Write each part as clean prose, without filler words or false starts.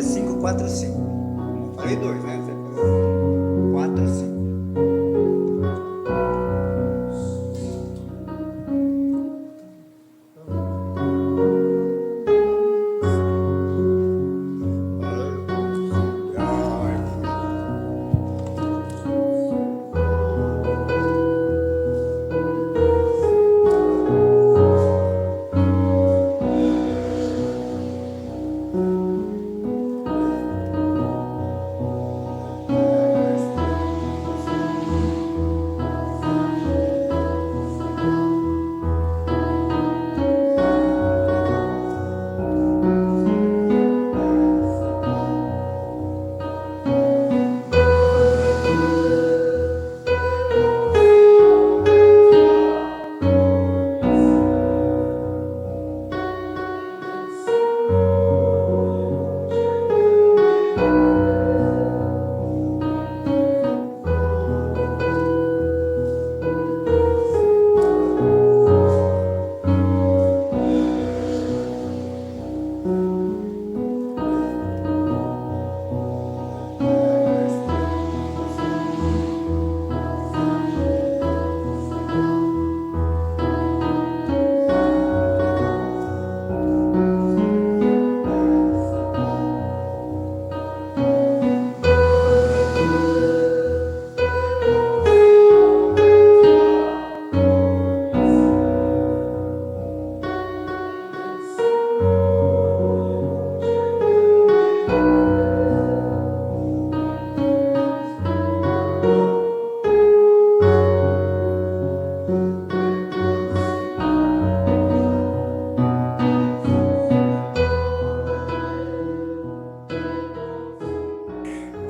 545. Não falei 2, né? 45.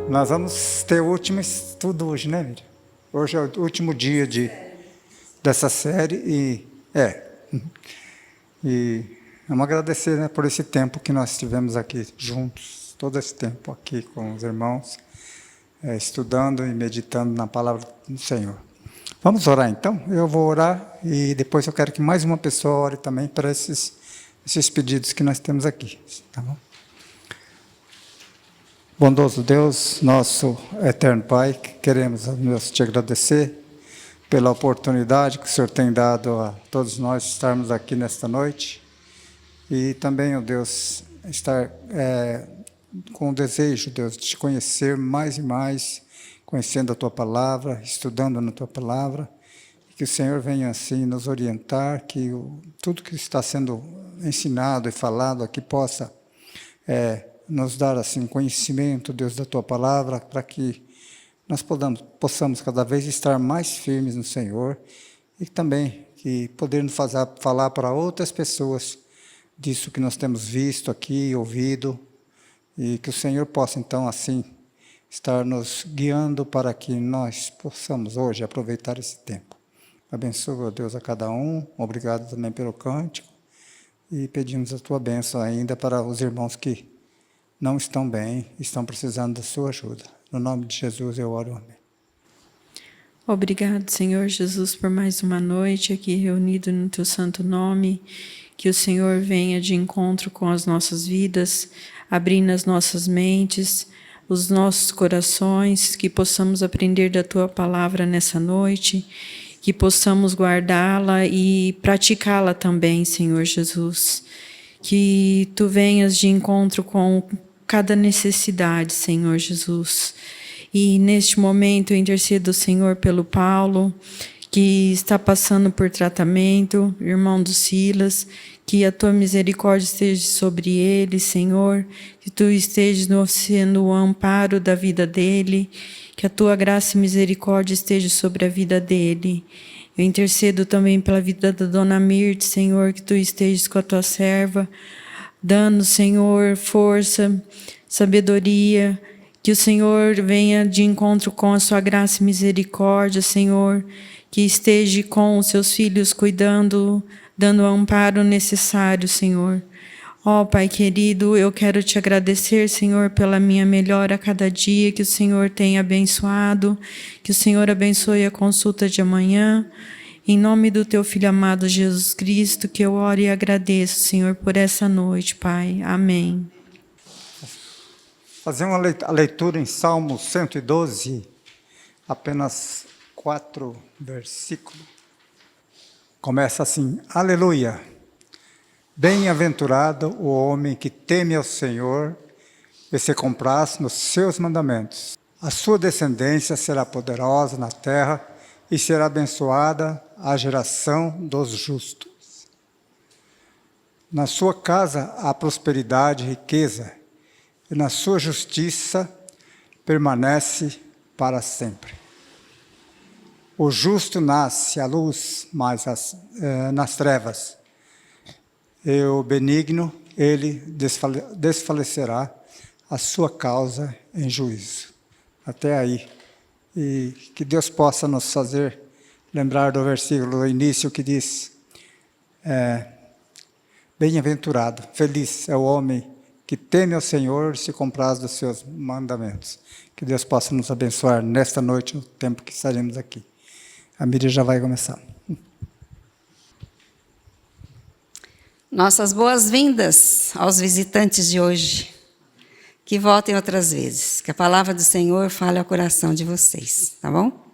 Nós vamos ter o último estudo hoje, né, Miriam? Hoje é o último dia dessa série e vamos agradecer, né, por esse tempo que nós tivemos aqui juntos, todo esse tempo aqui com os irmãos, estudando e meditando na palavra do Senhor. Vamos orar então? Eu vou orar e depois eu quero que mais uma pessoa ore também para esses pedidos que nós temos aqui, tá bom? Bondoso Deus, nosso eterno Pai, queremos, Deus, te agradecer pela oportunidade que o Senhor tem dado a todos nós estarmos aqui nesta noite e também, ó Deus, estar com o desejo, Deus, de te conhecer mais e mais, conhecendo a Tua Palavra, estudando na Tua Palavra, e que o Senhor venha assim nos orientar, que tudo que está sendo ensinado e falado aqui possa nos dar assim conhecimento, Deus, da Tua Palavra, para que nós possamos cada vez estar mais firmes no Senhor e também que podermos falar para outras pessoas disso que nós temos visto aqui, ouvido, e que o Senhor possa então assim estar nos guiando para que nós possamos hoje aproveitar esse tempo. Abençoa, Deus, a cada um, obrigado também pelo cântico e pedimos a Tua bênção ainda para os irmãos que não estão bem, estão precisando da sua ajuda. No nome de Jesus eu oro, amém. Obrigado, Senhor Jesus, por mais uma noite aqui reunido no Teu santo nome. Que o Senhor venha de encontro com as nossas vidas, abrindo as nossas mentes, os nossos corações, que possamos aprender da Tua Palavra nessa noite, que possamos guardá-la e praticá-la também, Senhor Jesus. Que Tu venhas de encontro com cada necessidade, Senhor Jesus. E neste momento eu intercedo, Senhor, pelo Paulo, que está passando por tratamento, irmão do Silas, que a Tua misericórdia esteja sobre ele, Senhor, que Tu estejas sendo o amparo da vida dele, que a Tua graça e misericórdia esteja sobre a vida dele. Eu intercedo também pela vida da dona Mirte, Senhor, que Tu estejas com a Tua serva, dando, Senhor, força, sabedoria, que o Senhor venha de encontro com a Sua graça e misericórdia, Senhor, que esteja com os Seus filhos cuidando, dando o amparo necessário, Senhor. Ó Pai querido, eu quero Te agradecer, Senhor, pela minha melhora a cada dia, que o Senhor tenha abençoado, que o Senhor abençoe a consulta de amanhã. Em nome do Teu Filho amado Jesus Cristo, que eu oro e agradeço, Senhor, por essa noite, Pai. Amém. fazer a leitura em Salmo 112, apenas 4 versículos. Começa assim: Aleluia! Bem-aventurado o homem que teme ao Senhor e se compraz nos seus mandamentos. A sua descendência será poderosa na terra e será abençoada a geração dos justos. Na sua casa há prosperidade e riqueza, e na sua justiça permanece para sempre. O justo nasce à luz, mas nas trevas. E o benigno, ele desfalecerá a sua causa em juízo. Até aí. E que Deus possa nos fazer lembrar do versículo do início que diz: bem-aventurado, feliz é o homem que teme ao Senhor e se compraz dos seus mandamentos. Que Deus possa nos abençoar nesta noite, no tempo que estaremos aqui. A Miriam já vai começar. Nossas boas-vindas aos visitantes de hoje. Que voltem outras vezes. Que a palavra do Senhor fale ao coração de vocês, tá bom?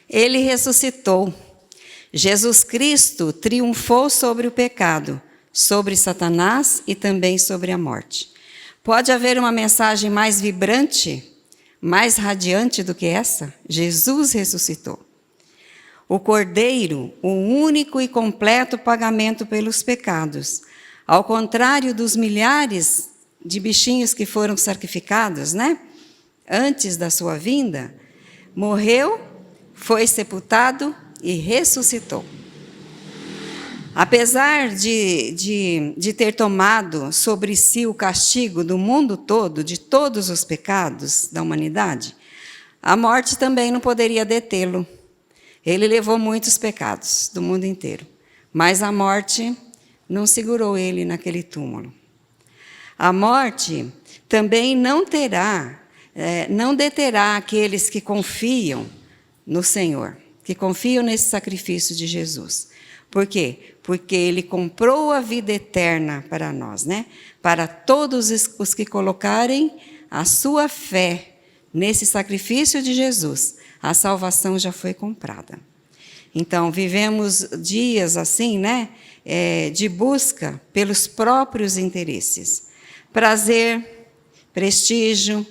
Ele ressuscitou. Jesus Cristo triunfou sobre o pecado, sobre Satanás e também sobre a morte. Pode haver uma mensagem mais vibrante, mais radiante do que essa? Jesus ressuscitou. O Cordeiro, o único e completo pagamento pelos pecados. Ao contrário dos milhares de bichinhos que foram sacrificados, né? Antes da sua vinda, morreu, foi sepultado e ressuscitou. Apesar de ter tomado sobre si o castigo do mundo todo, de todos os pecados da humanidade, a morte também não poderia detê-lo. Ele levou muitos pecados do mundo inteiro, mas a morte não segurou ele naquele túmulo. A morte também não deterá aqueles que confiam no Senhor, que confiam nesse sacrifício de Jesus. Por quê? Porque Ele comprou a vida eterna para nós, né? Para todos os que colocarem a sua fé nesse sacrifício de Jesus, a salvação já foi comprada. Então, vivemos dias assim, né? De busca pelos próprios interesses. Prazer, prestígio,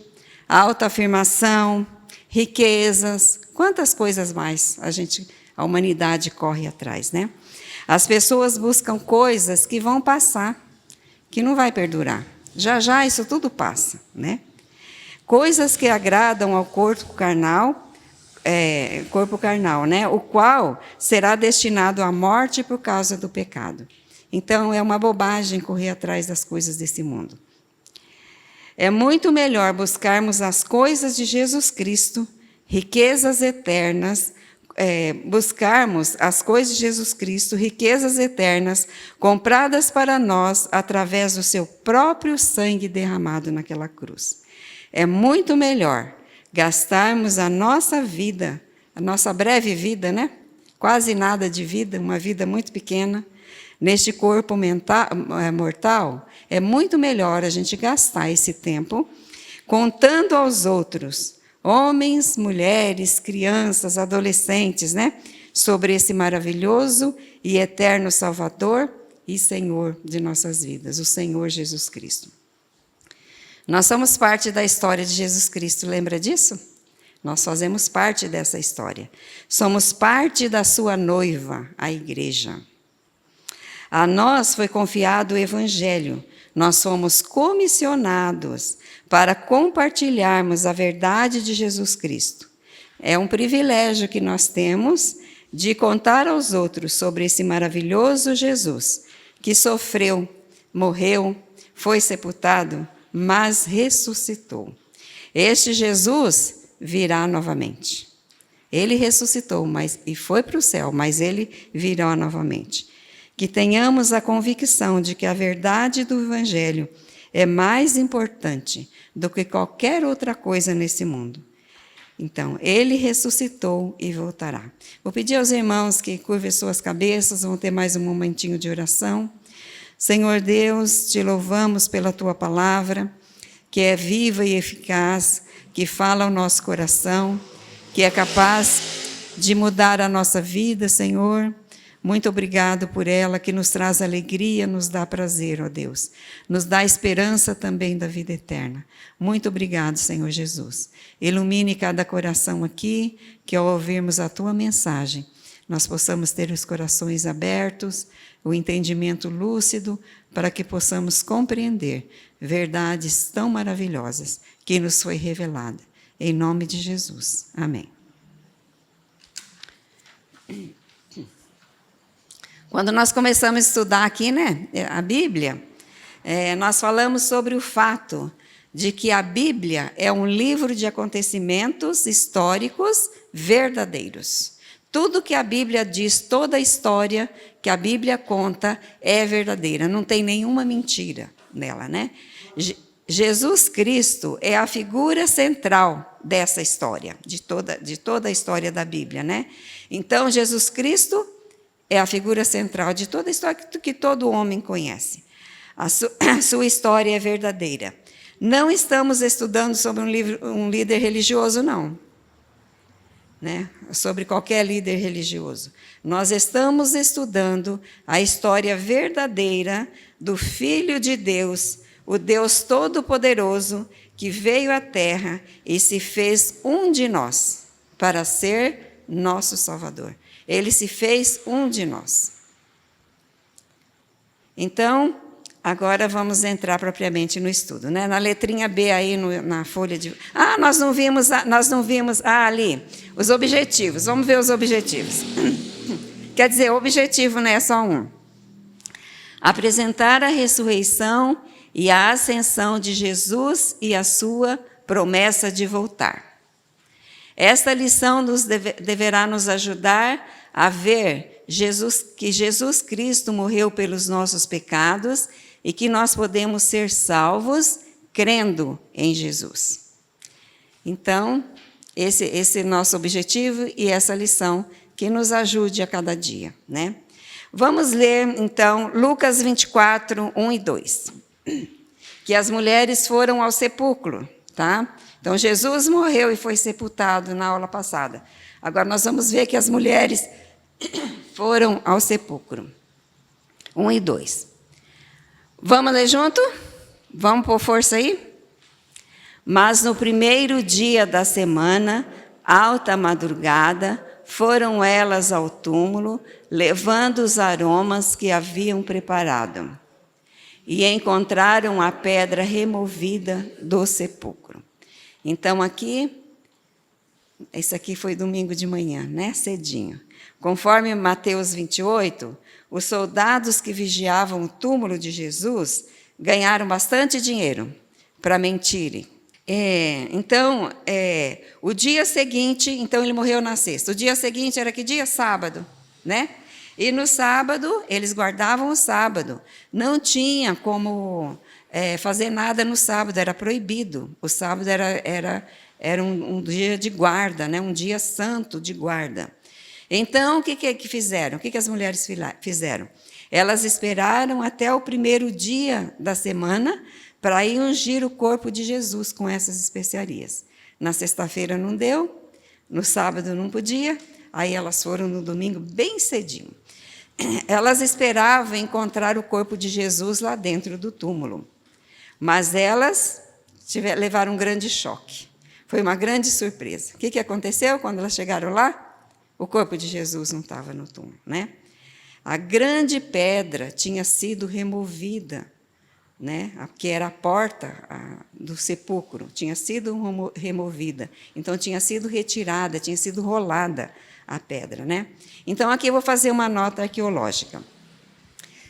autoafirmação, riquezas, quantas coisas mais a humanidade corre atrás, né? As pessoas buscam coisas que vão passar, que não vai perdurar. Já já isso tudo passa, né? Coisas que agradam ao corpo carnal, né? O qual será destinado à morte por causa do pecado. Então, é uma bobagem correr atrás das coisas desse mundo. É muito melhor buscarmos as coisas de Jesus Cristo, riquezas eternas, buscarmos as coisas de Jesus Cristo, riquezas eternas, compradas para nós através do seu próprio sangue derramado naquela cruz. É muito melhor gastarmos a nossa vida, a nossa breve vida, né? Quase nada de vida, uma vida muito pequena, neste corpo mortal, é muito melhor a gente gastar esse tempo contando aos outros, homens, mulheres, crianças, adolescentes, né? Sobre esse maravilhoso e eterno Salvador e Senhor de nossas vidas, o Senhor Jesus Cristo. Nós somos parte da história de Jesus Cristo, lembra disso? Nós fazemos parte dessa história. Somos parte da sua noiva, a igreja. A nós foi confiado o Evangelho. Nós somos comissionados para compartilharmos a verdade de Jesus Cristo. É um privilégio que nós temos de contar aos outros sobre esse maravilhoso Jesus, que sofreu, morreu, foi sepultado, mas ressuscitou. Este Jesus virá novamente. Ele ressuscitou e foi para o céu, mas ele virá novamente. Que tenhamos a convicção de que a verdade do Evangelho é mais importante do que qualquer outra coisa nesse mundo. Então, ele ressuscitou e voltará. Vou pedir aos irmãos que curvem suas cabeças, vão ter mais um momentinho de oração. Senhor Deus, te louvamos pela tua palavra, que é viva e eficaz, que fala ao nosso coração, que é capaz de mudar a nossa vida, Senhor. Muito obrigado por ela, que nos traz alegria, nos dá prazer, ó Deus. Nos dá esperança também da vida eterna. Muito obrigado, Senhor Jesus. Ilumine cada coração aqui, que ao ouvirmos a tua mensagem, nós possamos ter os corações abertos, o entendimento lúcido, para que possamos compreender verdades tão maravilhosas que nos foi revelada. Em nome de Jesus. Amém. Quando nós começamos a estudar aqui, né, a Bíblia, nós falamos sobre o fato de que a Bíblia é um livro de acontecimentos históricos verdadeiros. Tudo que a Bíblia diz, toda a história que a Bíblia conta é verdadeira, não tem nenhuma mentira nela, né? Jesus Cristo é a figura central dessa história, de toda a história da Bíblia, né? Então, Jesus Cristo é a figura central de toda a história que todo homem conhece. A sua história é verdadeira. Não estamos estudando sobre um líder religioso, não. Né? Sobre qualquer líder religioso. Nós estamos estudando a história verdadeira do Filho de Deus, o Deus Todo-Poderoso, que veio à Terra e se fez um de nós, para ser nosso Salvador. Ele se fez um de nós. Então, agora vamos entrar propriamente no estudo, né? Na letrinha B aí na folha de... nós não vimos ali, os objetivos. Vamos ver os objetivos. Quer dizer, o objetivo não é só um. Apresentar a ressurreição e a ascensão de Jesus e a sua promessa de voltar. Esta lição deverá nos ajudar a ver que Jesus Cristo morreu pelos nossos pecados e que nós podemos ser salvos crendo em Jesus. Então, esse é nosso objetivo e essa lição que nos ajude a cada dia, né? Vamos ler, então, Lucas 24, 1 e 2. Que as mulheres foram ao sepulcro, tá? Então, Jesus morreu e foi sepultado na aula passada. Agora, nós vamos ver que as mulheres foram ao sepulcro. 1 e 2. Vamos ler junto? Vamos pôr força aí? Mas no primeiro dia da semana, alta madrugada, foram elas ao túmulo, levando os aromas que haviam preparado. E encontraram a pedra removida do sepulcro. Então, isso aqui foi domingo de manhã, né? Cedinho. Conforme Mateus 28, os soldados que vigiavam o túmulo de Jesus ganharam bastante dinheiro para mentirem. Então, o dia seguinte, então ele morreu na sexta. O dia seguinte era que dia? Sábado, né? E no sábado, eles guardavam o sábado. Não tinha como fazer nada no sábado, era proibido. O sábado era um dia de guarda, né? Um dia santo de guarda. Então, o que fizeram? O que as mulheres fizeram? Elas esperaram até o primeiro dia da semana para ir ungir o corpo de Jesus com essas especiarias. Na sexta-feira não deu, no sábado não podia, aí elas foram no domingo bem cedinho. Elas esperavam encontrar o corpo de Jesus lá dentro do túmulo, mas elas levaram um grande choque. Foi uma grande surpresa. O que aconteceu quando elas chegaram lá? O corpo de Jesus não estava no túmulo, né? A grande pedra tinha sido removida, né? Que era a porta do sepulcro, tinha sido removida. Então, tinha sido retirada, tinha sido rolada a pedra, né? Então, aqui eu vou fazer uma nota arqueológica.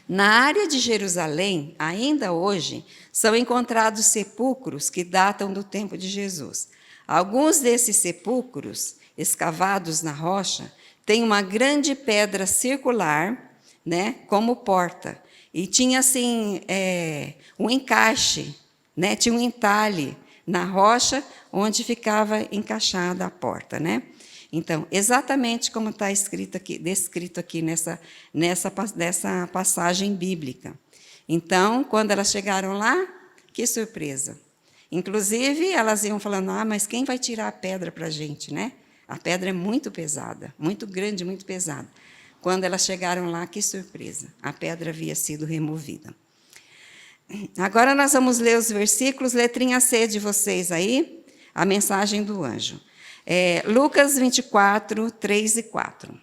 Na área de Jerusalém, ainda hoje, são encontrados sepulcros que datam do tempo de Jesus. Alguns desses sepulcros, escavados na rocha, têm uma grande pedra circular, né, como porta. E tinha, assim, um encaixe, né, tinha um entalhe na rocha onde ficava encaixada a porta, né? Então, exatamente como está descrito aqui nessa passagem bíblica. Então, quando elas chegaram lá, que surpresa. Inclusive, elas iam falando, mas quem vai tirar a pedra para a gente, né? A pedra é muito pesada, muito grande, muito pesada. Quando elas chegaram lá, que surpresa, a pedra havia sido removida. Agora nós vamos ler os versículos, letrinha C de vocês aí, a mensagem do anjo. Lucas 24, 3 e 4.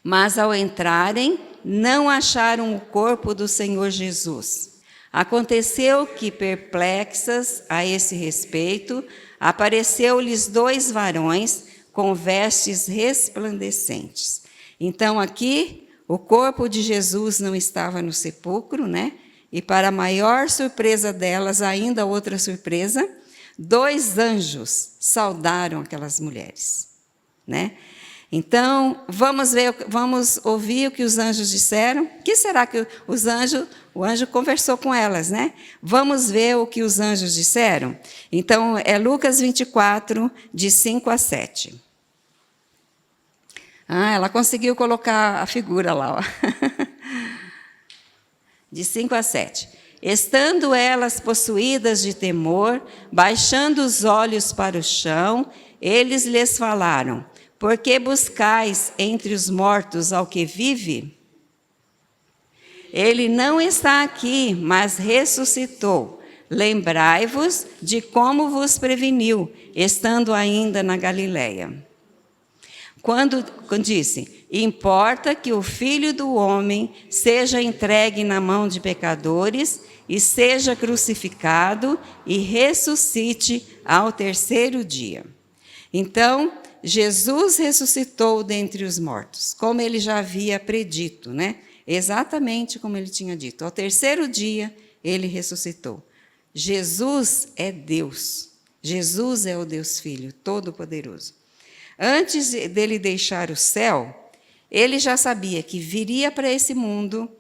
Mas ao entrarem, não acharam o corpo do Senhor Jesus. Aconteceu que, perplexas a esse respeito, apareceu-lhes 2 varões com vestes resplandecentes. Então, aqui, o corpo de Jesus não estava no sepulcro, né? E para a maior surpresa delas, ainda outra surpresa, 2 anjos saudaram aquelas mulheres, né? Então, vamos ouvir o que os anjos disseram. O que será que o anjo conversou com elas, né? Vamos ver o que os anjos disseram? Então, é Lucas 24, de 5 a 7. Ela conseguiu colocar a figura lá, ó. De 5 a 7. Estando elas possuídas de temor, baixando os olhos para o chão, eles lhes falaram: por que buscais entre os mortos ao que vive? Ele não está aqui, mas ressuscitou. Lembrai-vos de como vos preveniu, estando ainda na Galileia. Quando disse, importa que o Filho do Homem seja entregue na mão de pecadores e seja crucificado e ressuscite ao 3º dia. Então, Jesus ressuscitou dentre os mortos, como ele já havia predito, né? Exatamente como ele tinha dito. Ao 3º dia, ele ressuscitou. Jesus é Deus. Jesus é o Deus Filho, Todo-Poderoso. Antes dele deixar o céu, ele já sabia que viria para esse mundo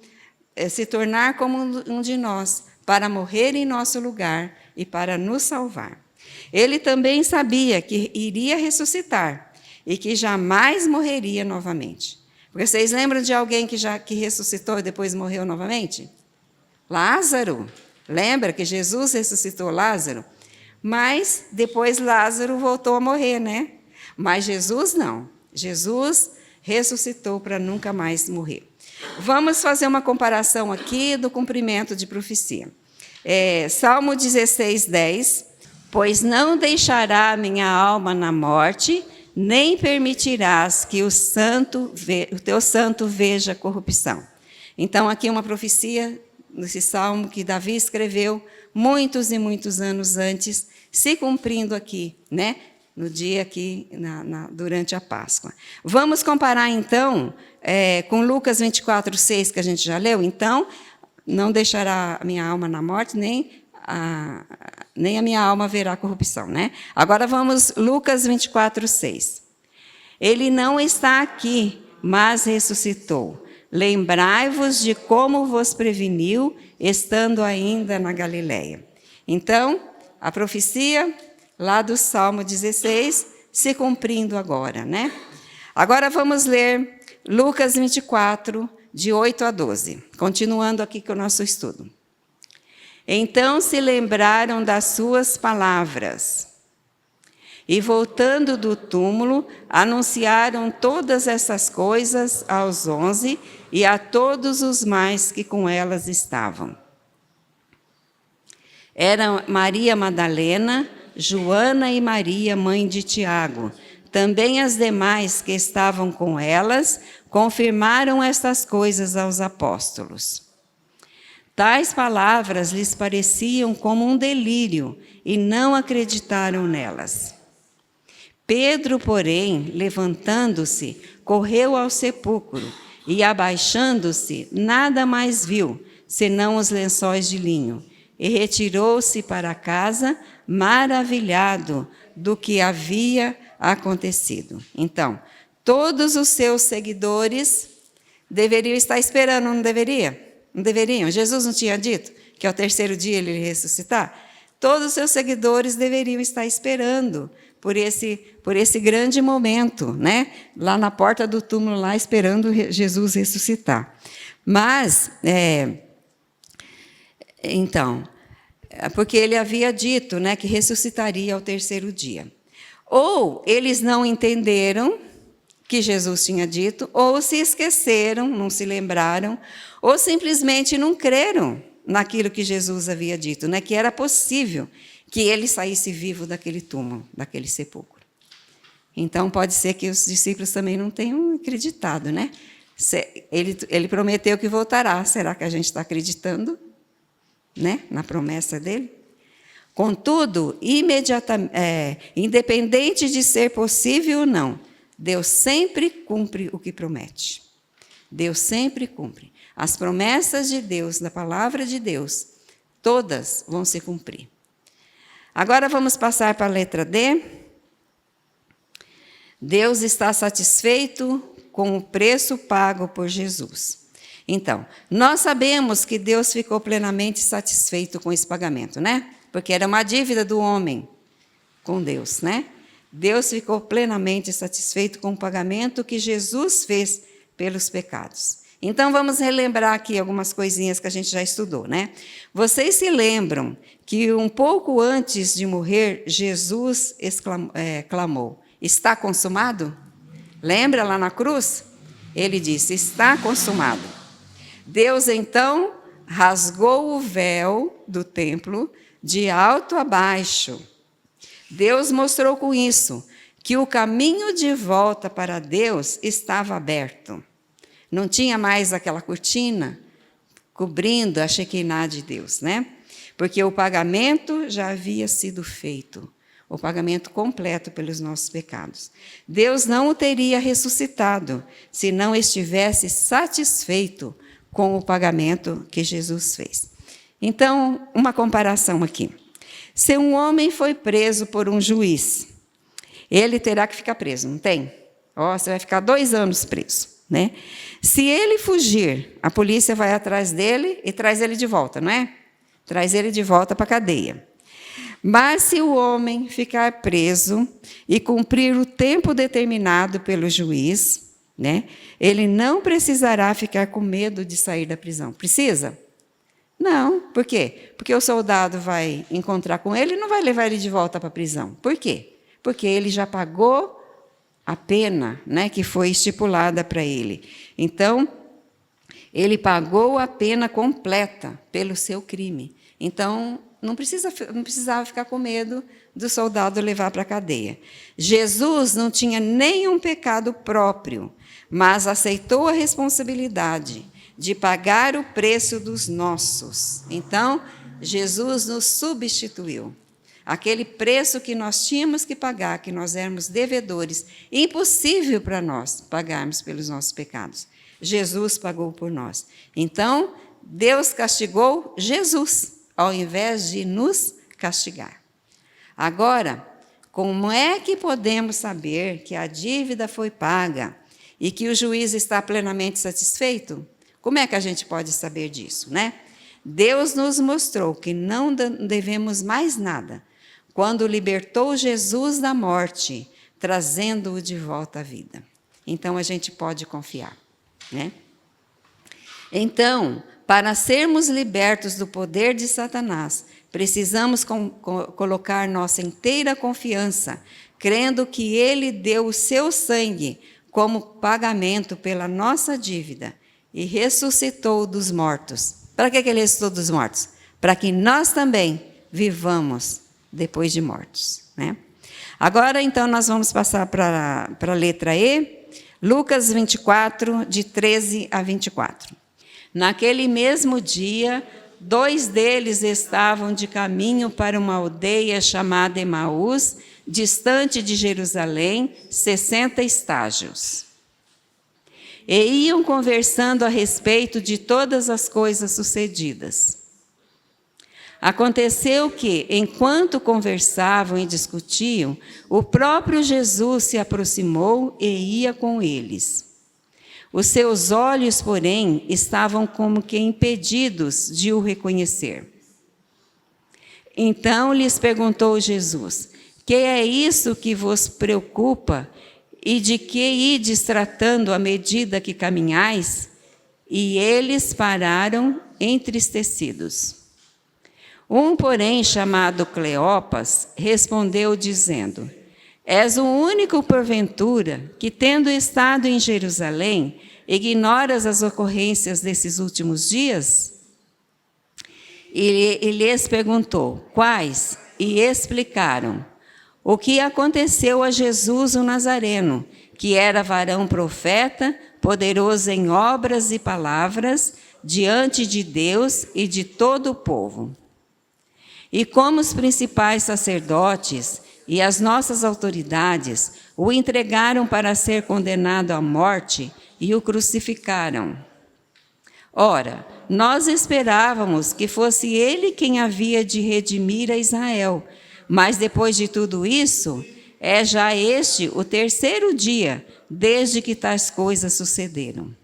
se tornar como um de nós, para morrer em nosso lugar e para nos salvar. Ele também sabia que iria ressuscitar e que jamais morreria novamente. Porque vocês lembram de alguém que ressuscitou e depois morreu novamente? Lázaro. Lembra que Jesus ressuscitou Lázaro? Mas depois Lázaro voltou a morrer, né? Mas Jesus não. Jesus ressuscitou para nunca mais morrer. Vamos fazer uma comparação aqui do cumprimento de profecia. Salmo 16, 10. Pois não deixará a minha alma na morte, nem permitirás que o teu santo veja corrupção. Então, aqui uma profecia nesse salmo que Davi escreveu muitos e muitos anos antes, se cumprindo aqui, né? No dia aqui, durante a Páscoa. Vamos comparar, então, com Lucas 24, 6, que a gente já leu. Então, não deixará a minha alma na morte, nem a minha alma verá corrupção, né? Agora vamos, Lucas 24, 6. Ele não está aqui, mas ressuscitou. Lembrai-vos de como vos preveniu, estando ainda na Galileia. Então, a profecia lá do Salmo 16, se cumprindo agora, né? Agora vamos ler Lucas 24, de 8 a 12, continuando aqui com o nosso estudo. Então se lembraram das suas palavras, e voltando do túmulo, anunciaram todas essas coisas aos 11 e a todos os mais que com elas estavam. Eram Maria Madalena, Joana e Maria, mãe de Tiago. Também as demais que estavam com elas confirmaram estas coisas aos apóstolos. Tais palavras lhes pareciam como um delírio e não acreditaram nelas. Pedro, porém, levantando-se, correu ao sepulcro e, abaixando-se, nada mais viu, senão os lençóis de linho, e retirou-se para casa, maravilhado do que havia acontecido. Então, todos os seus seguidores deveriam estar esperando, não deveria? Não deveriam? Jesus não tinha dito que ao 3º dia ele iria ressuscitar? Todos os seus seguidores deveriam estar esperando por esse grande momento, né? Lá na porta do túmulo, lá esperando Jesus ressuscitar. Mas, então, porque ele havia dito, né, que ressuscitaria ao terceiro dia. Ou eles não entenderam que Jesus tinha dito, ou se esqueceram, não se lembraram, ou simplesmente não creram naquilo que Jesus havia dito, né, que era possível que ele saísse vivo daquele túmulo, daquele sepulcro. Então, pode ser que os discípulos também não tenham acreditado, né? Ele prometeu que voltará. Será que a gente está acreditando, né, na promessa dele? Contudo, independente de ser possível ou não, Deus sempre cumpre o que promete. Deus sempre cumpre. As promessas de Deus, da palavra de Deus, todas vão se cumprir. Agora vamos passar para a letra D. Deus está satisfeito com o preço pago por Jesus. Então, nós sabemos que Deus ficou plenamente satisfeito com esse pagamento, né? Porque era uma dívida do homem com Deus, né? Deus ficou plenamente satisfeito com o pagamento que Jesus fez pelos pecados. Então, vamos relembrar aqui algumas coisinhas que a gente já estudou, né? Vocês se lembram que um pouco antes de morrer, Jesus clamou: está consumado? Lembra lá na cruz? Ele disse: está consumado. Deus, então, rasgou o véu do templo de alto a baixo. Deus mostrou com isso que o caminho de volta para Deus estava aberto. Não tinha mais aquela cortina cobrindo a Shekinah de Deus, né? Porque o pagamento já havia sido feito. O pagamento completo pelos nossos pecados. Deus não o teria ressuscitado se não estivesse satisfeito com o pagamento que Jesus fez. Então, uma comparação aqui. Se um homem foi preso por um juiz, ele terá que ficar preso, não tem? Você vai ficar 2 anos preso, né? Se ele fugir, a polícia vai atrás dele e traz ele de volta, não é? Traz ele de volta para a cadeia. Mas se o homem ficar preso e cumprir o tempo determinado pelo juiz, né, ele não precisará ficar com medo de sair da prisão. Precisa? Não. Por quê? Porque o soldado vai encontrar com ele e não vai levar ele de volta para a prisão. Por quê? Porque ele já pagou a pena, né, que foi estipulada para ele. Então, ele pagou a pena completa pelo seu crime. Então, não precisava ficar com medo do soldado levar para a cadeia. Jesus não tinha nenhum pecado próprio, mas aceitou a responsabilidade de pagar o preço dos nossos. Então, Jesus nos substituiu. Aquele preço que nós tínhamos que pagar, que nós éramos devedores, impossível para nós pagarmos pelos nossos pecados. Jesus pagou por nós. Então, Deus castigou Jesus, ao invés de nos castigar. Agora, como é que podemos saber que a dívida foi paga e que o juiz está plenamente satisfeito? Como é que a gente pode saber disso, né? Deus nos mostrou que não devemos mais nada quando libertou Jesus da morte, trazendo-o de volta à vida. Então, a gente pode confiar, né? Então, para sermos libertos do poder de Satanás, precisamos colocar nossa inteira confiança, crendo que ele deu o seu sangue como pagamento pela nossa dívida e ressuscitou dos mortos. Para que ele ressuscitou dos mortos? Para que nós também vivamos depois de mortos, né? Agora, então, nós vamos passar para a letra E, Lucas 24, de 13 a 24. Naquele mesmo dia, 2 deles estavam de caminho para uma aldeia chamada Emaús, distante de Jerusalém, 60 estágios. E iam conversando a respeito de todas as coisas sucedidas. Aconteceu que, enquanto conversavam e discutiam, o próprio Jesus se aproximou e ia com eles. Os seus olhos, porém, estavam como que impedidos de o reconhecer. Então lhes perguntou Jesus: que é isso que vos preocupa e de que ides tratando à medida que caminhais? e eles pararam entristecidos. Um, porém, chamado Cleopas, respondeu dizendo: És o único, porventura, que, tendo estado em Jerusalém, ignoras as ocorrências desses últimos dias? E lhes perguntou: Quais? E explicaram o que aconteceu a Jesus o Nazareno, que era varão profeta, poderoso em obras e palavras, diante de Deus e de todo o povo. E como os principais sacerdotes e as nossas autoridades o entregaram para ser condenado à morte e o crucificaram. Ora, nós esperávamos que fosse ele quem havia de redimir a Israel, mas depois de tudo isso, é já este o terceiro dia desde que tais coisas sucederam.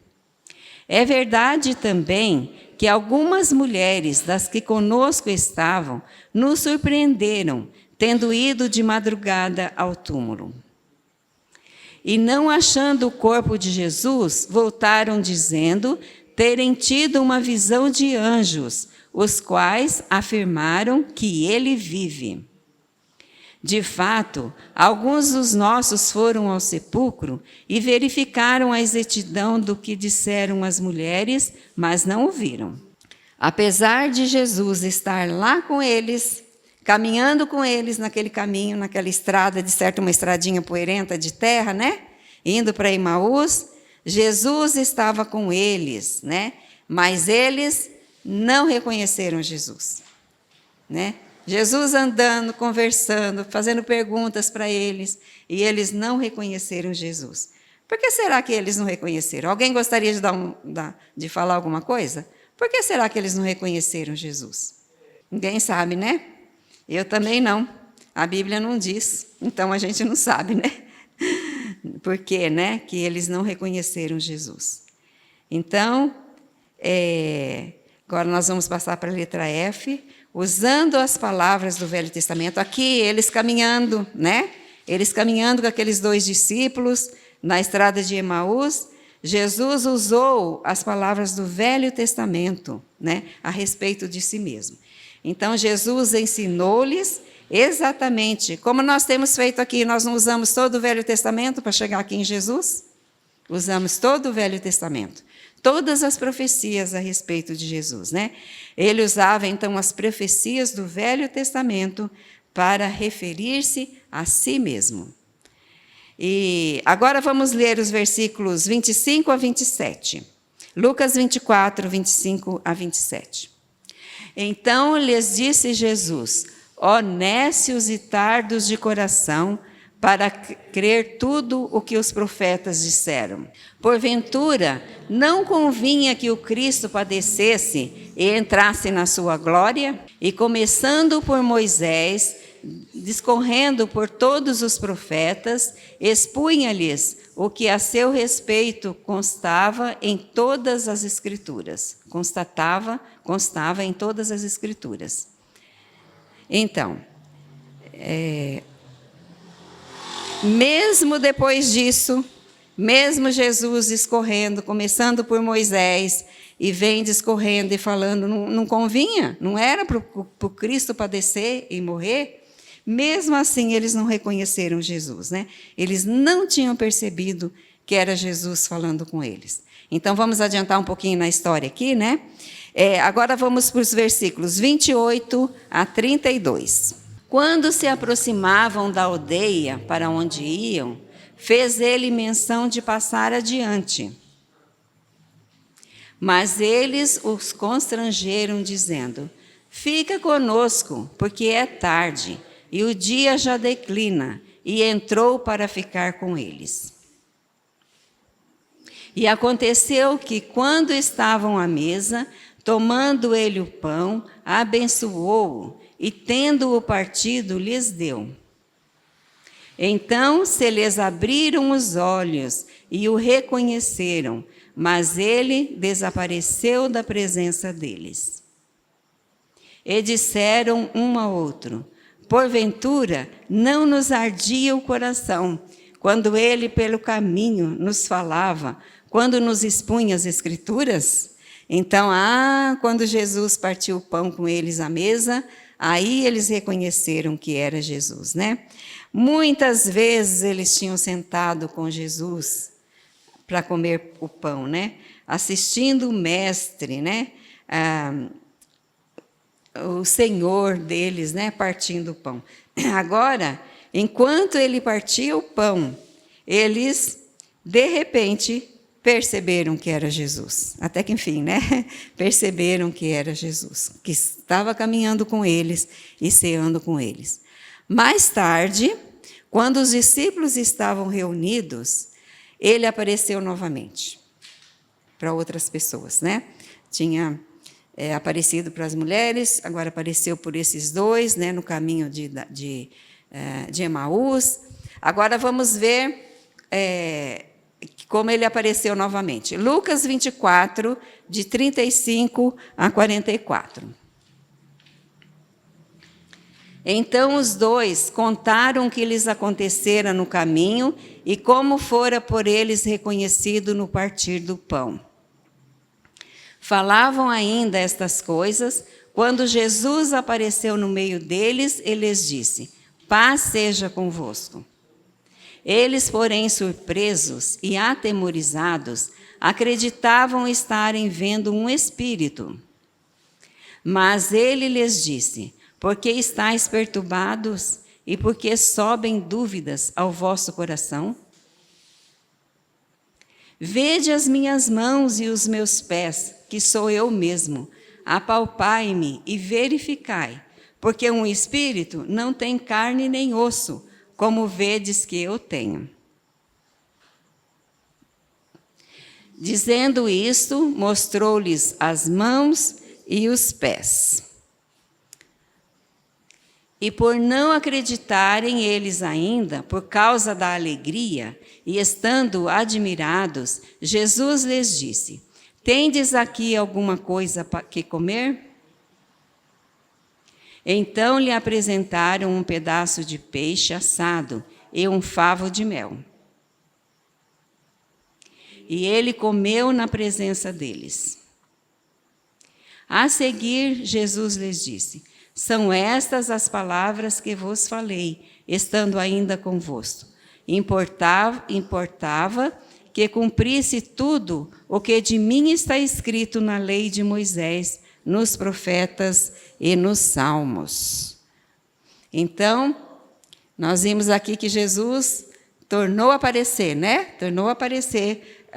É verdade também que algumas mulheres das que conosco estavam nos surpreenderam, tendo ido de madrugada ao túmulo. E não achando o corpo de Jesus, voltaram dizendo terem tido uma visão de anjos, os quais afirmaram que ele vive. De fato, alguns dos nossos foram ao sepulcro e verificaram a exatidão do que disseram as mulheres, mas não o viram. Apesar de Jesus estar lá com eles, caminhando com eles naquele caminho, naquela estrada, de certo uma estradinha poeirenta de terra, né? Indo para Emaús, Jesus estava com eles, né? Mas eles não reconheceram Jesus, né? Jesus andando, conversando, fazendo perguntas para eles, e eles não reconheceram Jesus. Por que será que eles não reconheceram? Alguém gostaria de falar alguma coisa? Por que será que eles não reconheceram Jesus? Ninguém sabe, né? Eu também não. A Bíblia não diz, então a gente não sabe, né? Por quê, né? Que eles não reconheceram Jesus. Então, agora nós vamos passar para a letra F, usando as palavras do Velho Testamento. Aqui, eles caminhando, né? Eles caminhando com aqueles 2 discípulos na estrada de Emaús, Jesus usou as palavras do Velho Testamento, né? A respeito de si mesmo. Então, Jesus ensinou-lhes exatamente como nós temos feito aqui. Nós não usamos todo o Velho Testamento para chegar aqui em Jesus? Usamos todo o Velho Testamento. Todas as profecias a respeito de Jesus, né? Ele usava, então, as profecias do Velho Testamento para referir-se a si mesmo. E agora vamos ler os versículos 25 a 27. Lucas 24, 25 a 27. Então lhes disse Jesus: ó nécios e tardos de coração, para crer tudo o que os profetas disseram. Porventura, não convinha que o Cristo padecesse e entrasse na sua glória? E começando por Moisés, discorrendo por todos os profetas, expunha-lhes o que a seu respeito constava em todas as Escrituras. Constava em todas as Escrituras. Então, mesmo depois disso, mesmo Jesus discorrendo, começando por Moisés, e vem discorrendo e falando, não convinha, não era para o Cristo padecer e morrer, mesmo assim eles não reconheceram Jesus, né? Eles não tinham percebido que era Jesus falando com eles. Então, vamos adiantar um pouquinho na história aqui, né? Agora vamos para os versículos 28 a 32. Quando se aproximavam da aldeia para onde iam, fez ele menção de passar adiante. Mas eles os constrangeram, dizendo: fica conosco, porque é tarde, e o dia já declina. E entrou para ficar com eles. E aconteceu que, quando estavam à mesa, tomando ele o pão, abençoou-o, e tendo-o partido, lhes deu. Então se lhes abriram os olhos e o reconheceram, mas ele desapareceu da presença deles. E disseram um ao outro: porventura não nos ardia o coração, quando ele pelo caminho nos falava quando nos expunha as Escrituras. Então, quando Jesus partiu o pão com eles à mesa, aí eles reconheceram que era Jesus, né? Muitas vezes eles tinham sentado com Jesus para comer o pão, né? Assistindo o mestre, né? O Senhor deles, né? Partindo o pão. Agora, enquanto ele partia o pão, eles, de repente, perceberam que era Jesus. Até que, enfim, né? Perceberam que era Jesus, que estava caminhando com eles e ceando com eles. Mais tarde, quando os discípulos estavam reunidos, ele apareceu novamente para outras pessoas, né? Tinha aparecido para as mulheres, agora apareceu por esses dois, né? No caminho de Emaús. Agora vamos ver como ele apareceu novamente. Lucas 24, de 35 a 44. Então os dois contaram o que lhes acontecera no caminho e como fora por eles reconhecido no partir do pão. Falavam ainda estas coisas, quando Jesus apareceu no meio deles, ele lhes disse: paz seja convosco. Eles, porém, surpresos e atemorizados, acreditavam estarem vendo um espírito. Mas ele lhes disse: por que estáis perturbados e por que sobem dúvidas ao vosso coração? Vede as minhas mãos e os meus pés, que sou eu mesmo. Apalpai-me e verificai, porque um espírito não tem carne nem osso, como vedes que eu tenho. Dizendo isto, mostrou-lhes as mãos e os pés. E por não acreditarem eles ainda, por causa da alegria, e estando admirados, Jesus lhes disse: tendes aqui alguma coisa que comer? Então lhe apresentaram um pedaço de peixe assado e um favo de mel. E ele comeu na presença deles. A seguir, Jesus lhes disse: são estas as palavras que vos falei, estando ainda convosco. Importava que cumprisse tudo o que de mim está escrito na lei de Moisés, nos profetas e nos salmos. Então, nós vimos aqui que Jesus tornou a aparecer, né? Tornou a aparecer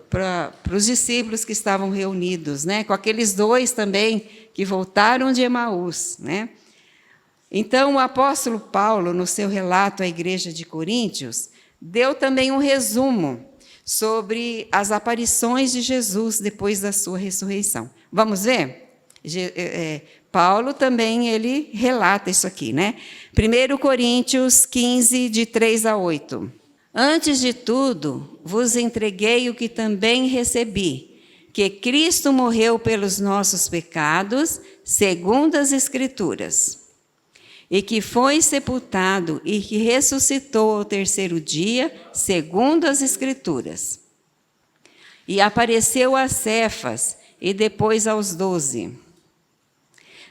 para os discípulos que estavam reunidos, né? Com aqueles dois também que voltaram de Emaús, né? Então, o apóstolo Paulo, no seu relato à igreja de Coríntios, deu também um resumo sobre as aparições de Jesus depois da sua ressurreição. Vamos ver? Paulo também ele relata isso aqui, né? 1 Coríntios 15, de 3 a 8. Antes de tudo, vos entreguei o que também recebi, que Cristo morreu pelos nossos pecados, segundo as Escrituras, e que foi sepultado e que ressuscitou ao terceiro dia, segundo as Escrituras. E apareceu a Cefas e depois aos 12.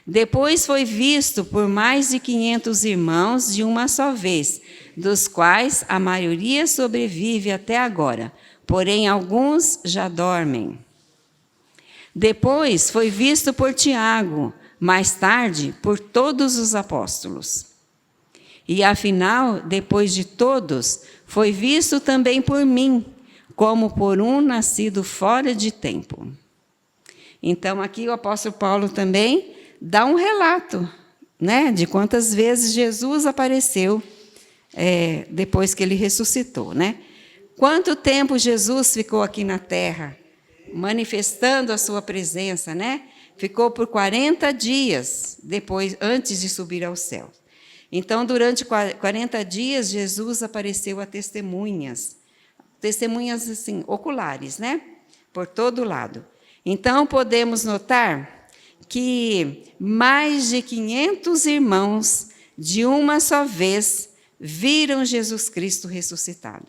Depois foi visto por mais de 500 irmãos de uma só vez, dos quais a maioria sobrevive até agora, porém alguns já dormem. Depois foi visto por Tiago, mais tarde por todos os apóstolos. E afinal, depois de todos, foi visto também por mim, como por um nascido fora de tempo. Então, aqui o apóstolo Paulo também dá um relato, né, de quantas vezes Jesus apareceu depois que ele ressuscitou, né? Quanto tempo Jesus ficou aqui na terra, manifestando a sua presença, né? Ficou por 40 dias antes de subir ao céu. Então, durante 40 dias, Jesus apareceu a testemunhas assim, oculares, né? Por todo lado. Então, podemos notar que mais de 500 irmãos, de uma só vez, viram Jesus Cristo ressuscitado.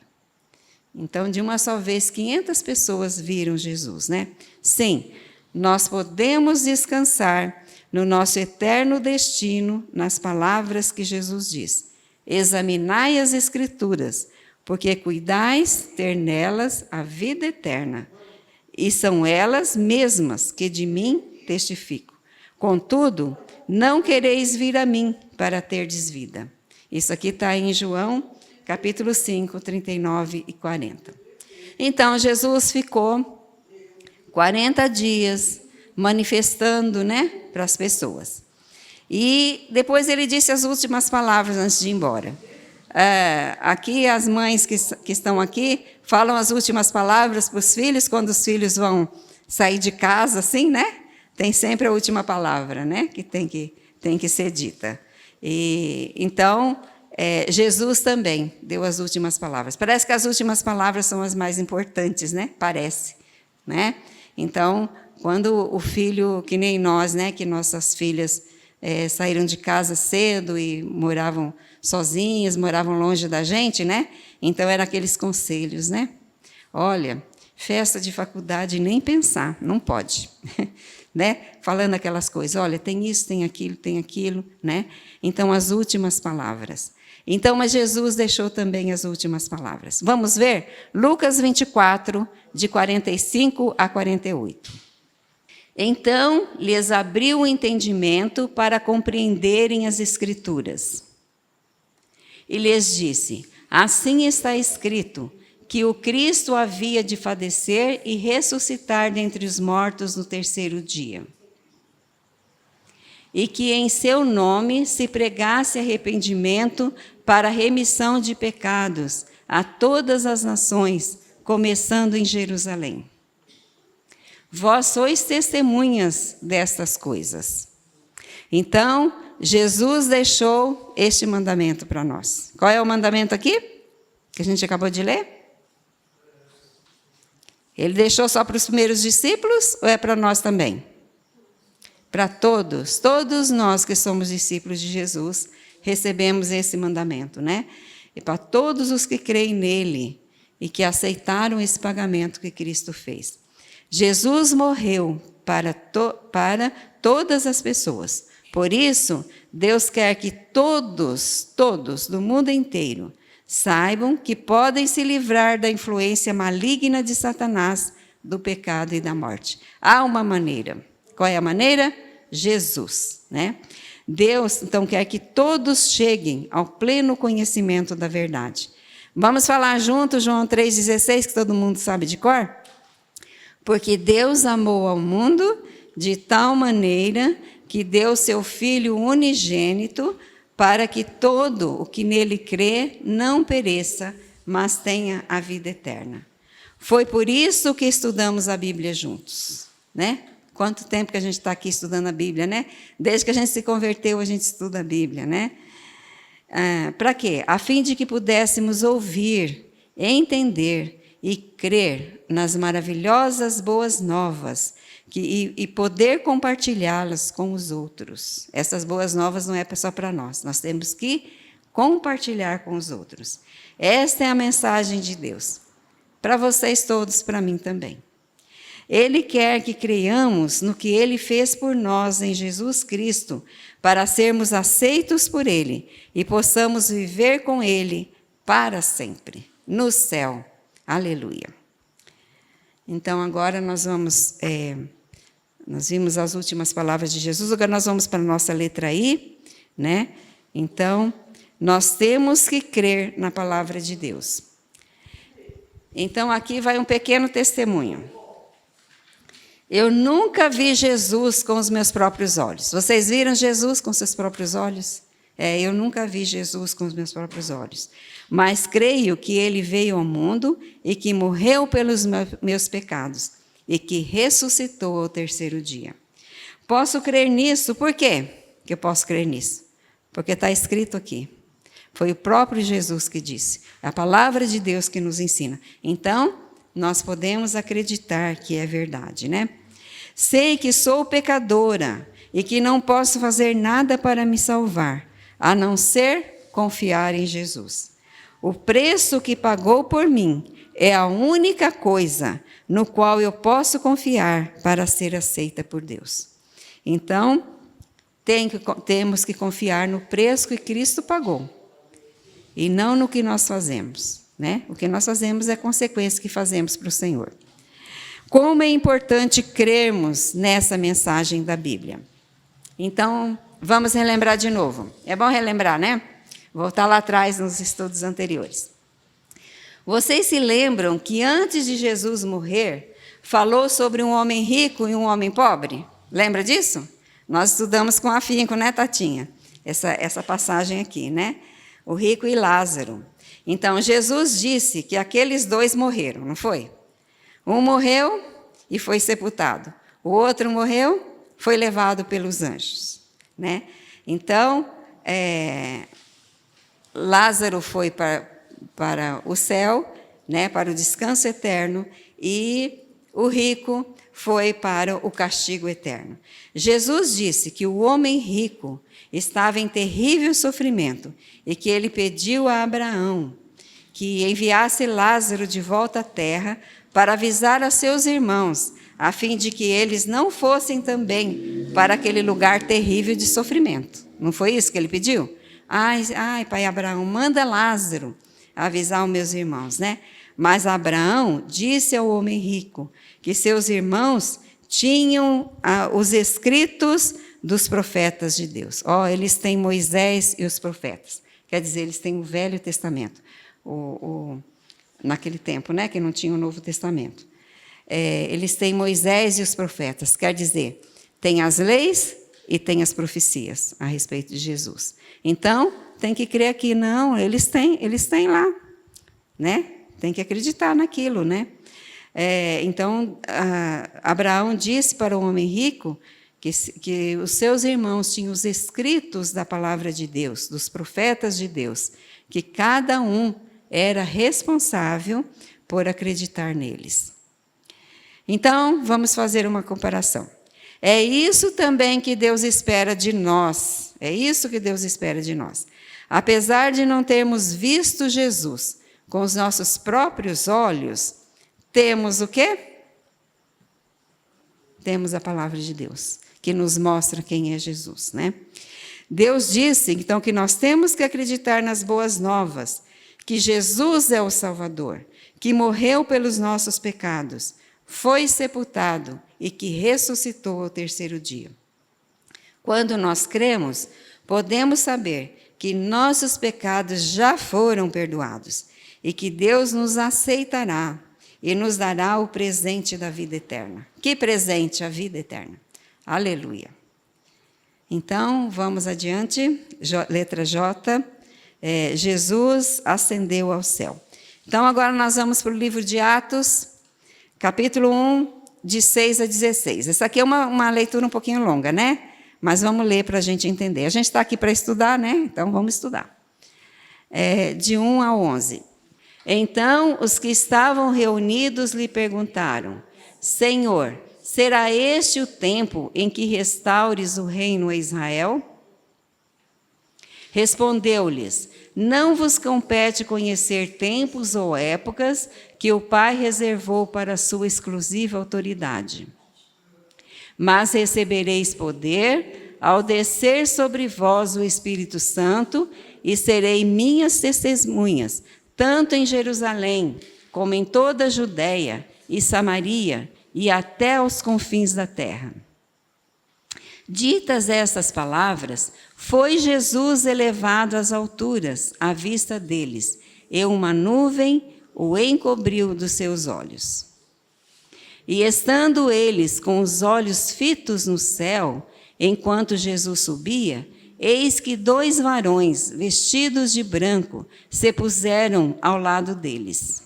Então, de uma só vez, 500 pessoas viram Jesus, né? Sim, nós podemos descansar no nosso eterno destino nas palavras que Jesus diz. Examinai as Escrituras, porque cuidais ter nelas a vida eterna. E são elas mesmas que de mim testificam. Contudo, não quereis vir a mim para terdes vida. Isso aqui está em João, capítulo 5, 39 e 40. Então, Jesus ficou 40 dias manifestando, né, para as pessoas. E depois ele disse as últimas palavras antes de ir embora. Aqui, as mães que estão aqui falam as últimas palavras para os filhos, quando os filhos vão sair de casa, assim, né? Tem sempre a última palavra, né? Que tem que ser dita. E então, Jesus também deu as últimas palavras. Parece que as últimas palavras são as mais importantes, né? Parece, né? Então, quando o filho, que nem nós, né? Que nossas filhas saíram de casa cedo e moravam sozinhas, moravam longe da gente, né? Então, eram aqueles conselhos, né? Olha, festa de faculdade, nem pensar, não pode. Né? Falando aquelas coisas, olha, tem isso, tem aquilo, né? Então, as últimas palavras. Então, mas Jesus deixou também as últimas palavras. Vamos ver? Lucas 24, de 45 a 48. Então, lhes abriu o entendimento para compreenderem as Escrituras. E lhes disse, assim está escrito, que o Cristo havia de padecer e ressuscitar dentre os mortos no terceiro dia. E que em seu nome se pregasse arrependimento para a remissão de pecados a todas as nações, começando em Jerusalém. Vós sois testemunhas destas coisas. Então, Jesus deixou este mandamento para nós. Qual é o mandamento aqui? Que a gente acabou de ler? Ele deixou só para os primeiros discípulos ou é para nós também? Para todos. Todos nós que somos discípulos de Jesus recebemos esse mandamento, né? E para todos os que creem nele e que aceitaram esse pagamento que Cristo fez. Jesus morreu para todas as pessoas. Por isso, Deus quer que todos do mundo inteiro saibam que podem se livrar da influência maligna de Satanás, do pecado e da morte. Há uma maneira. Qual é a maneira? Jesus, né? Deus, então, quer que todos cheguem ao pleno conhecimento da verdade. Vamos falar junto, João 3,16, que todo mundo sabe de cor? Porque Deus amou ao mundo de tal maneira que deu seu Filho unigênito para que todo o que nele crê não pereça, mas tenha a vida eterna. Foi por isso que estudamos a Bíblia juntos, né? Quanto tempo que a gente está aqui estudando a Bíblia, né? Desde que a gente se converteu, a gente estuda a Bíblia, né? Para quê? A fim de que pudéssemos ouvir, entender e crer nas maravilhosas boas novas e poder compartilhá-las com os outros. Essas boas novas não é só para nós temos que compartilhar com os outros. Esta é a mensagem de Deus, para vocês todos, para mim também. Ele quer que creiamos no que Ele fez por nós em Jesus Cristo, para sermos aceitos por Ele e possamos viver com Ele para sempre, no céu. Aleluia. Então, agora nós vimos as últimas palavras de Jesus, agora nós vamos para a nossa letra I, né? Então, nós temos que crer na palavra de Deus. Então, aqui vai um pequeno testemunho. Eu nunca vi Jesus com os meus próprios olhos. Vocês viram Jesus com seus próprios olhos? Eu nunca vi Jesus com os meus próprios olhos. Mas creio que Ele veio ao mundo e que morreu pelos meus pecados e que ressuscitou ao terceiro dia. Posso crer nisso? Por quê que eu posso crer nisso? Porque está escrito aqui. Foi o próprio Jesus que disse. É a palavra de Deus que nos ensina. Então, nós podemos acreditar que é verdade, né? Sei que sou pecadora e que não posso fazer nada para me salvar, a não ser confiar em Jesus. O preço que pagou por mim é a única coisa no qual eu posso confiar para ser aceita por Deus. Então, temos que confiar no preço que Cristo pagou, e não no que nós fazemos, né? O que nós fazemos é consequência que fazemos para o Senhor. Como é importante crermos nessa mensagem da Bíblia. Então, vamos relembrar de novo. É bom relembrar, né? Voltar lá atrás nos estudos anteriores. Vocês se lembram que antes de Jesus morrer, falou sobre um homem rico e um homem pobre? Lembra disso? Nós estudamos com afinco, né, Tatinha? Essa passagem aqui, né? O rico e Lázaro. Então, Jesus disse que aqueles dois morreram, não foi? Um morreu e foi sepultado. O outro morreu, foi levado pelos anjos, né? Então, Lázaro foi para o céu, né, para o descanso eterno, e o rico foi para o castigo eterno. Jesus disse que o homem rico estava em terrível sofrimento e que ele pediu a Abraão que enviasse Lázaro de volta à terra para avisar a seus irmãos, a fim de que eles não fossem também para aquele lugar terrível de sofrimento. Não foi isso que ele pediu? Ai, pai Abraão, manda Lázaro avisar os meus irmãos, né? Mas Abraão disse ao homem rico que seus irmãos tinham os escritos dos profetas de Deus. Eles têm Moisés e os profetas. Quer dizer, eles têm o Velho Testamento. Naquele tempo, né, que não tinha o Novo Testamento. Eles têm Moisés e os profetas. Quer dizer, tem as leis e tem as profecias a respeito de Jesus. Então, tem que crer aqui. Não, eles têm lá, né? Tem que acreditar naquilo, né? Então, Abraão disse para o homem rico que os seus irmãos tinham os escritos da palavra de Deus, dos profetas de Deus, que cada um era responsável por acreditar neles. Então, vamos fazer uma comparação. É isso também que Deus espera de nós. É isso que Deus espera de nós. Apesar de não termos visto Jesus com os nossos próprios olhos, temos o quê? Temos a palavra de Deus, que nos mostra quem é Jesus, né? Deus disse, então, que nós temos que acreditar nas boas novas, que Jesus é o Salvador, que morreu pelos nossos pecados, foi sepultado e que ressuscitou ao terceiro dia. Quando nós cremos, podemos saber que nossos pecados já foram perdoados e que Deus nos aceitará e nos dará o presente da vida eterna. Que presente? A vida eterna. Aleluia. Então, vamos adiante. Letra J. Jesus ascendeu ao céu. Então, agora nós vamos para o livro de Atos, capítulo 1, de 6 a 16. Essa aqui é uma leitura um pouquinho longa, né? Mas vamos ler para a gente entender. A gente está aqui para estudar, né? Então, vamos estudar. De 1 a 11. Então, os que estavam reunidos lhe perguntaram: Senhor, será este o tempo em que restaures o reino a Israel? Respondeu-lhes: Não vos compete conhecer tempos ou épocas que o Pai reservou para a sua exclusiva autoridade. Mas recebereis poder ao descer sobre vós o Espírito Santo e serei minhas testemunhas, tanto em Jerusalém, como em toda a Judéia e Samaria e até aos confins da terra. Ditas essas palavras, foi Jesus elevado às alturas, à vista deles, e uma nuvem o encobriu dos seus olhos. E estando eles com os olhos fitos no céu, enquanto Jesus subia, eis que 2 varões, vestidos de branco, se puseram ao lado deles.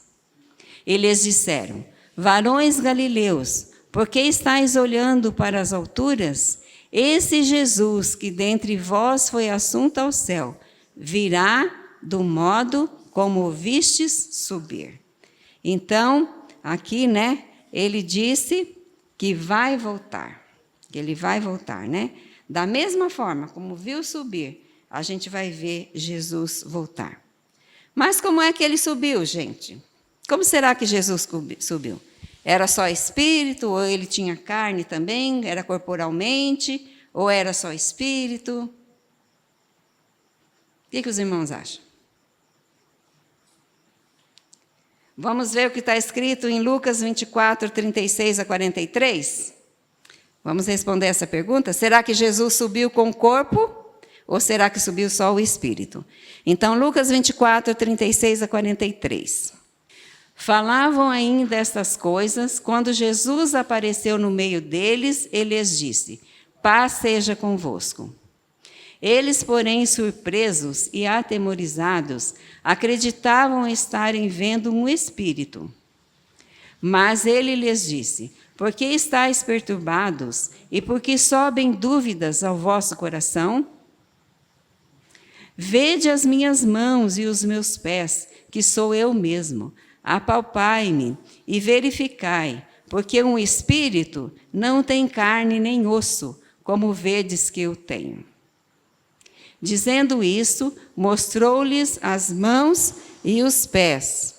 E lhes disseram: Varões galileus, por que estáis olhando para as alturas? Esse Jesus, que dentre vós foi assunto ao céu, virá do modo como o vistes subir. Então, aqui, né, ele disse que vai voltar. Que ele vai voltar, né? Da mesma forma como viu subir, a gente vai ver Jesus voltar. Mas como é que ele subiu, gente? Como será que Jesus subiu? Era só espírito, ou ele tinha carne também? Era corporalmente, ou era só espírito? O que os irmãos acham? Vamos ver o que está escrito em Lucas 24, 36 a 43? Vamos responder essa pergunta? Será que Jesus subiu com o corpo? Ou será que subiu só o espírito? Então, Lucas 24, 36 a 43. Falavam ainda estas coisas, quando Jesus apareceu no meio deles, ele lhes disse: paz seja convosco. Eles, porém, surpresos e atemorizados, acreditavam estarem vendo um espírito. Mas ele lhes disse: por que estáis perturbados e por que sobem dúvidas ao vosso coração? Vede as minhas mãos e os meus pés, que sou eu mesmo. Apalpai-me e verificai, porque um espírito não tem carne nem osso, como vedes que eu tenho. Dizendo isso, mostrou-lhes as mãos e os pés.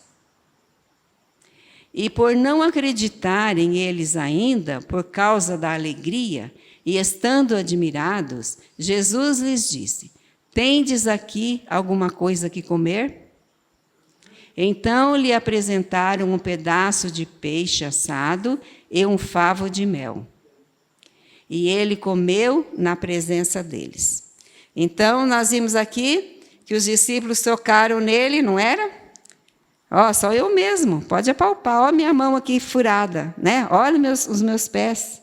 E por não acreditarem eles ainda, por causa da alegria, e estando admirados, Jesus lhes disse: tendes aqui alguma coisa que comer? Então lhe apresentaram um pedaço de peixe assado e um favo de mel. E ele comeu na presença deles. Então, nós vimos aqui que os discípulos tocaram nele, não era? Ó, só eu mesmo, pode apalpar, ó minha mão aqui furada, né? Olha os meus pés,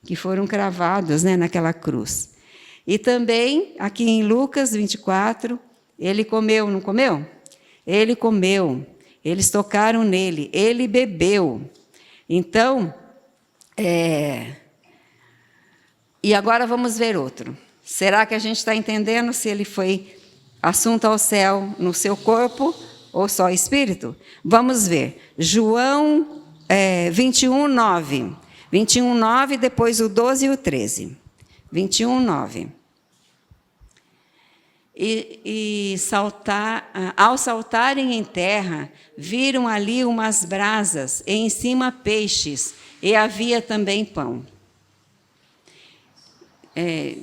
que foram cravados, né, naquela cruz. E também, aqui em Lucas 24, ele comeu, não comeu? Ele comeu, eles tocaram nele, ele bebeu. Então, e agora vamos ver outro. Será que a gente está entendendo se ele foi assunto ao céu no seu corpo ou só espírito? Vamos ver. João 21, 9. 21, 9, depois o 12 e o 13. 21, 9. Ao saltarem em terra, viram ali umas brasas, e em cima peixes, e havia também pão.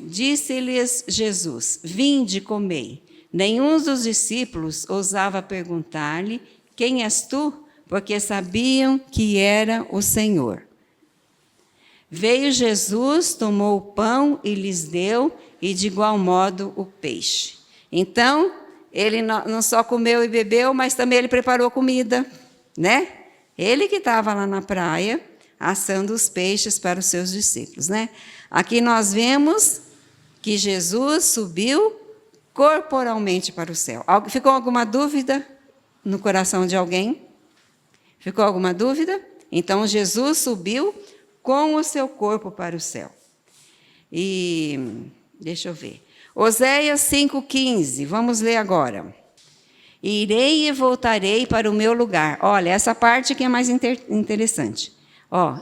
Disse-lhes Jesus: vinde, comei. Nenhum dos discípulos ousava perguntar-lhe: quem és tu? Porque sabiam que era o Senhor. Veio Jesus, tomou o pão e lhes deu, e de igual modo o peixe. Então, ele não só comeu e bebeu, mas também ele preparou comida, né? Ele que estava lá na praia, assando os peixes para os seus discípulos, né? Aqui nós vemos que Jesus subiu corporalmente para o céu. Ficou alguma dúvida no coração de alguém? Ficou alguma dúvida? Então, Jesus subiu com o seu corpo para o céu. E, deixa eu ver. Oséias 5,15, vamos ler agora. Irei e voltarei para o meu lugar. Olha, essa parte que é mais interessante.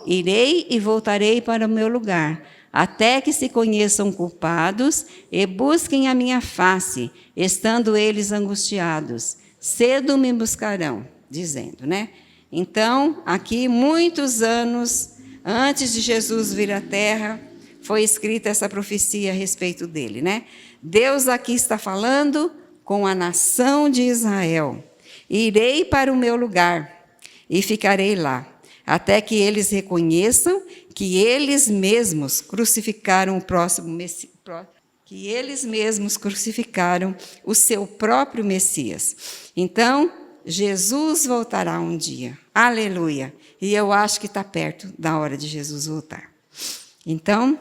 Irei e voltarei para o meu lugar, até que se conheçam culpados e busquem a minha face, estando eles angustiados. Cedo me buscarão, dizendo, né? Então, aqui, muitos anos antes de Jesus vir à terra, foi escrita essa profecia a respeito dele, né? Deus aqui está falando com a nação de Israel. Irei para o meu lugar e ficarei lá, até que eles reconheçam que eles mesmos crucificaram que eles mesmos crucificaram o seu próprio Messias. Então, Jesus voltará um dia. Aleluia! E eu acho que está perto da hora de Jesus voltar. Então,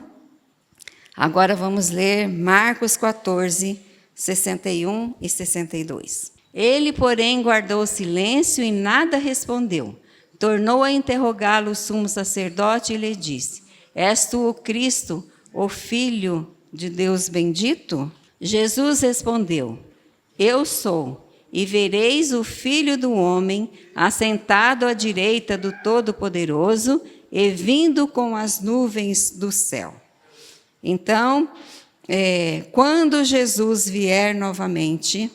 agora vamos ler Marcos 14, 61 e 62. Ele, porém, guardou silêncio e nada respondeu. Tornou a interrogá-lo o sumo sacerdote e lhe disse: és tu o Cristo, o Filho de Deus bendito? Jesus respondeu: eu sou. E vereis o Filho do Homem assentado à direita do Todo-Poderoso e vindo com as nuvens do céu. Então, quando Jesus vier novamente,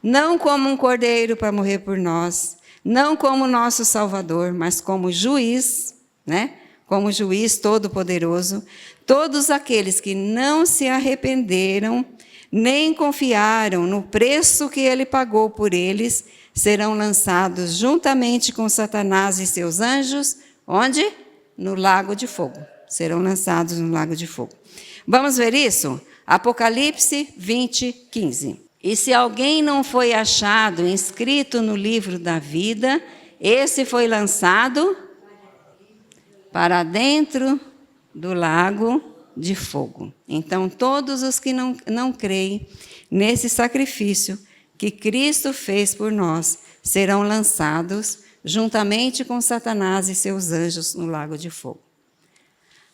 não como um cordeiro para morrer por nós, não como nosso Salvador, mas como juiz, né? Como juiz todo-poderoso, todos aqueles que não se arrependeram, nem confiaram no preço que ele pagou por eles, serão lançados juntamente com Satanás e seus anjos, onde? No lago de fogo. Serão lançados no lago de fogo. Vamos ver isso? Apocalipse 20, 15. E se alguém não foi achado inscrito no livro da vida, esse foi lançado para dentro do lago de fogo. Então, todos os que não creem nesse sacrifício que Cristo fez por nós serão lançados juntamente com Satanás e seus anjos no lago de fogo.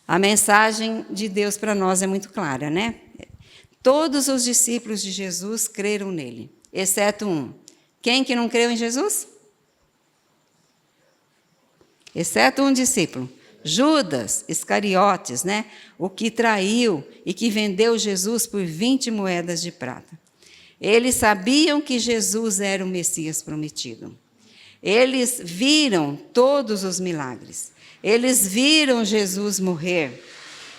A mensagem de Deus para nós é muito clara, né? Todos os discípulos de Jesus creram nele, exceto um. Quem que não creu em Jesus? Exceto um discípulo. Judas Iscariotes, né? O que traiu e que vendeu Jesus por 20 moedas de prata. Eles sabiam que Jesus era o Messias prometido. Eles viram todos os milagres. Eles viram Jesus morrer.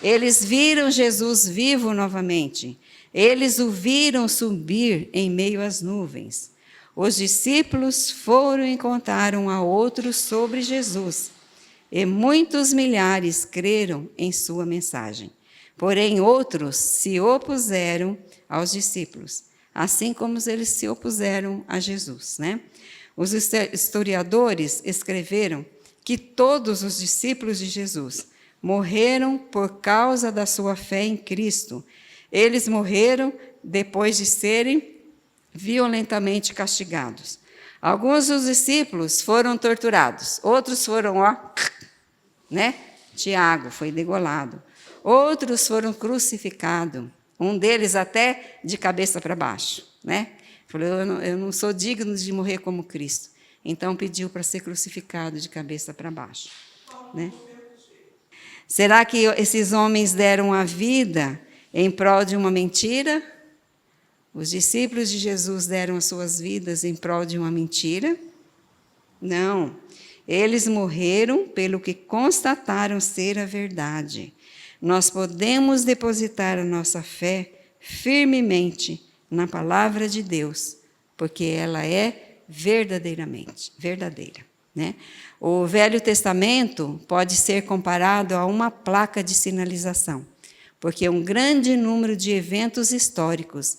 Eles viram Jesus vivo novamente. Eles o viram subir em meio às nuvens. Os discípulos foram e contaram a outros sobre Jesus. E muitos milhares creram em sua mensagem. Porém, outros se opuseram aos discípulos, assim como eles se opuseram a Jesus, né? Os historiadores escreveram que todos os discípulos de Jesus morreram por causa da sua fé em Cristo. Eles morreram depois de serem violentamente castigados. Alguns dos discípulos foram torturados, outros foram, né? Tiago foi degolado. Outros foram crucificados, um deles até de cabeça para baixo, né? Falou, eu não sou digno de morrer como Cristo. Então pediu para ser crucificado de cabeça para baixo, né? Será que esses homens deram a vida em prol de uma mentira? Os discípulos de Jesus deram as suas vidas em prol de uma mentira? Não. Eles morreram pelo que constataram ser a verdade. Nós podemos depositar a nossa fé firmemente na palavra de Deus, porque ela é verdadeira, né? O Velho Testamento pode ser comparado a uma placa de sinalização, porque um grande número de eventos históricos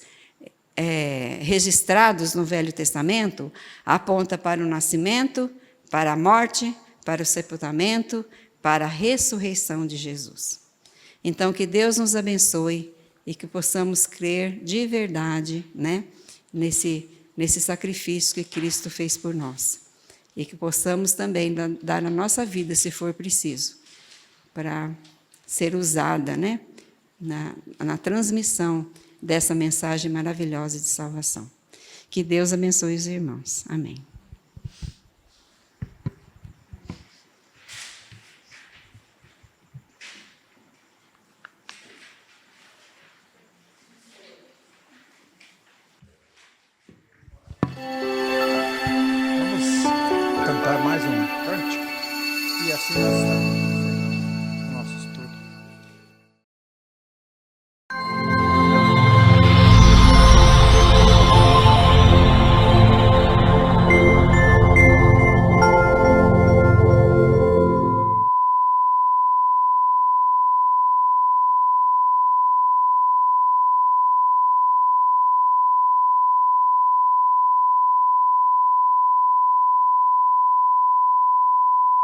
registrados no Velho Testamento aponta para o nascimento, para a morte, para o sepultamento, para a ressurreição de Jesus. Então, que Deus nos abençoe e que possamos crer de verdade, né, nesse sacrifício que Cristo fez por nós. E que possamos também dar a nossa vida, se for preciso, para ser usada, né, na transmissão dessa mensagem maravilhosa de salvação. Que Deus abençoe os irmãos. Amém. Vamos cantar mais um cântico e assim nós estamos.